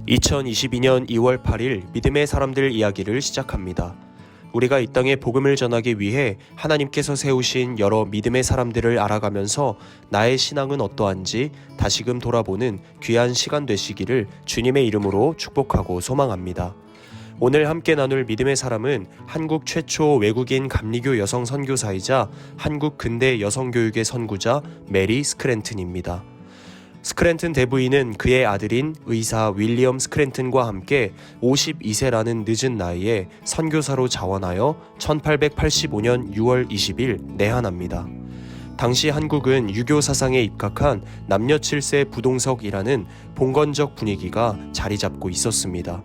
2022년 2월 8일 믿음의 사람들 이야기를 시작합니다. 우리가 이 땅에 복음을 전하기 위해 하나님께서 세우신 여러 믿음의 사람들을 알아가면서 나의 신앙은 어떠한지 다시금 돌아보는 귀한 시간 되시기를 주님의 이름으로 축복하고 소망합니다. 오늘 함께 나눌 믿음의 사람은 한국 최초 외국인 감리교 여성 선교사이자 한국 근대 여성교육의 선구자 메리 스크랜튼입니다. 스크랜튼 대부인은 그의 아들인 의사 윌리엄 스크랜튼과 함께 52세라는 늦은 나이에 선교사로 자원하여 1885년 6월 20일 내한합니다. 당시 한국은 유교 사상에 입각한 남녀 7세 부동석이라는 봉건적 분위기가 자리 잡고 있었습니다.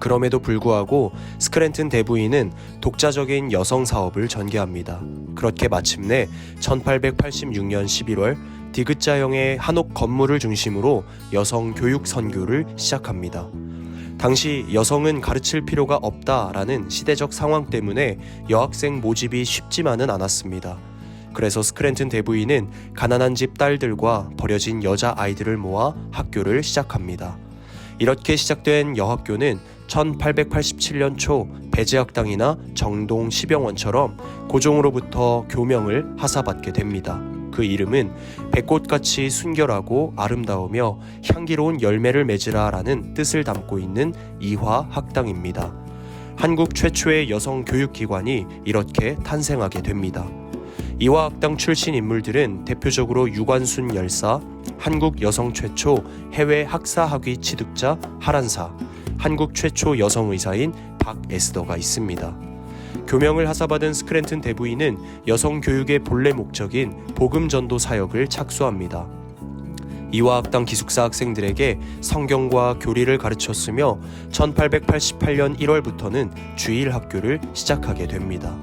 그럼에도 불구하고 스크랜튼 대부인은 독자적인 여성 사업을 전개합니다. 그렇게 마침내 1886년 11월 디귿자형의 한옥 건물을 중심으로 여성 교육 선교를 시작합니다. 당시 여성은 가르칠 필요가 없다라는 시대적 상황 때문에 여학생 모집이 쉽지만은 않았습니다. 그래서 스크랜튼 대부인은 가난한 집 딸들과 버려진 여자 아이들을 모아 학교를 시작합니다. 이렇게 시작된 여학교는 1887년 초 배제학당이나 정동 시병원처럼 고종으로부터 교명을 하사받게 됩니다. 그 이름은 백꽃같이 순결하고 아름다우며 향기로운 열매를 맺으라 라는 뜻을 담고 있는 이화학당입니다. 한국 최초의 여성 교육기관이 이렇게 탄생하게 됩니다. 이화학당 출신 인물들은 대표적으로 유관순 열사, 한국 여성 최초 해외 학사학위 취득자 하란사, 한국 최초 여성 의사인 박에스더가 있습니다. 교명을 하사받은 스크랜튼 대부인은 여성 교육의 본래 목적인 복음 전도 사역을 착수합니다. 이화학당 기숙사 학생들에게 성경과 교리를 가르쳤으며 1888년 1월부터는 주일 학교를 시작하게 됩니다.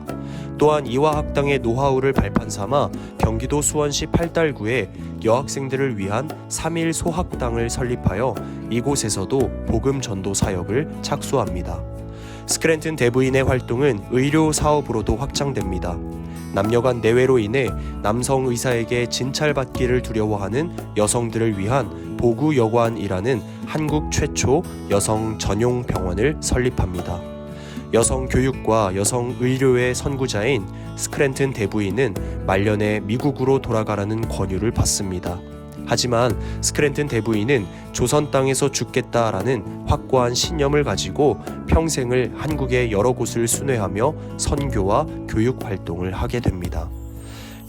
또한 이화학당의 노하우를 발판 삼아 경기도 수원시 팔달구에 여학생들을 위한 3일 소학당을 설립하여 이곳에서도 복음 전도 사역을 착수합니다. 스크랜튼 대부인의 활동은 의료 사업으로도 확장됩니다. 남녀간 내외로 인해 남성 의사에게 진찰받기를 두려워하는 여성들을 위한 보구여관이라는 한국 최초 여성 전용 병원을 설립합니다. 여성 교육과 여성 의료의 선구자인 스크랜튼 대부인은 말년에 미국으로 돌아가라는 권유를 받습니다. 하지만 스크랜튼 대부인은 조선 땅에서 죽겠다라는 확고한 신념을 가지고 평생을 한국의 여러 곳을 순회하며 선교와 교육 활동을 하게 됩니다.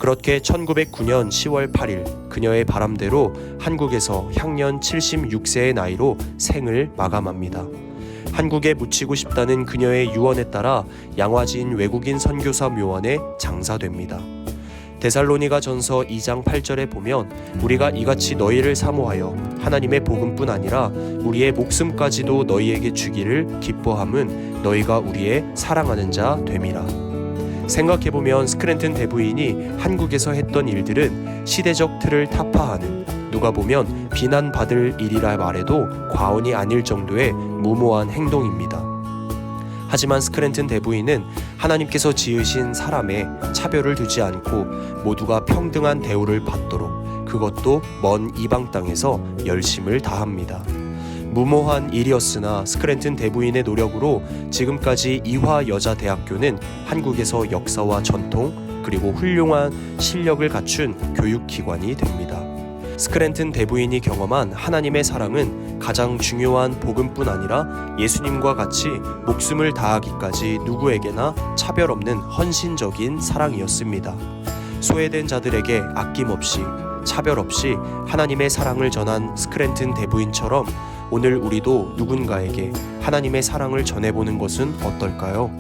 그렇게 1909년 10월 8일 그녀의 바람대로 한국에서 향년 76세의 나이로 생을 마감합니다. 한국에 묻히고 싶다는 그녀의 유언에 따라 양화진 외국인 선교사 묘원에 장사됩니다. 데살로니가 전서 2장 8절에 보면 우리가 이같이 너희를 사모하여 하나님의 복음뿐 아니라 우리의 목숨까지도 너희에게 주기를 기뻐함은 너희가 우리의 사랑하는 자 됨이라. 생각해보면 스크랜튼 대부인이 한국에서 했던 일들은 시대적 틀을 타파하는, 누가 보면 비난받을 일이라 말해도 과언이 아닐 정도의 무모한 행동입니다. 하지만 스크랜튼 대부인은 하나님께서 지으신 사람에 차별을 두지 않고 모두가 평등한 대우를 받도록, 그것도 먼 이방 땅에서 열심을 다합니다. 무모한 일이었으나 스크랜튼 대부인의 노력으로 지금까지 이화여자대학교는 한국에서 역사와 전통 그리고 훌륭한 실력을 갖춘 교육기관이 됩니다. 스크랜튼 대부인이 경험한 하나님의 사랑은 가장 중요한 복음뿐 아니라 예수님과 같이 목숨을 다하기까지 누구에게나 차별 없는 헌신적인 사랑이었습니다. 소외된 자들에게 아낌없이 차별 없이 하나님의 사랑을 전한 스크랜튼 대부인처럼 오늘 우리도 누군가에게 하나님의 사랑을 전해보는 것은 어떨까요?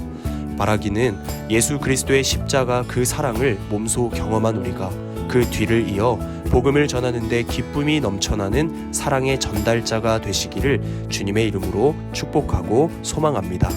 말하기는 예수 그리스도의 십자가 그 사랑을 몸소 경험한 우리가 그 뒤를 이어 복음을 전하는 데 기쁨이 넘쳐나는 사랑의 전달자가 되시기를 주님의 이름으로 축복하고 소망합니다.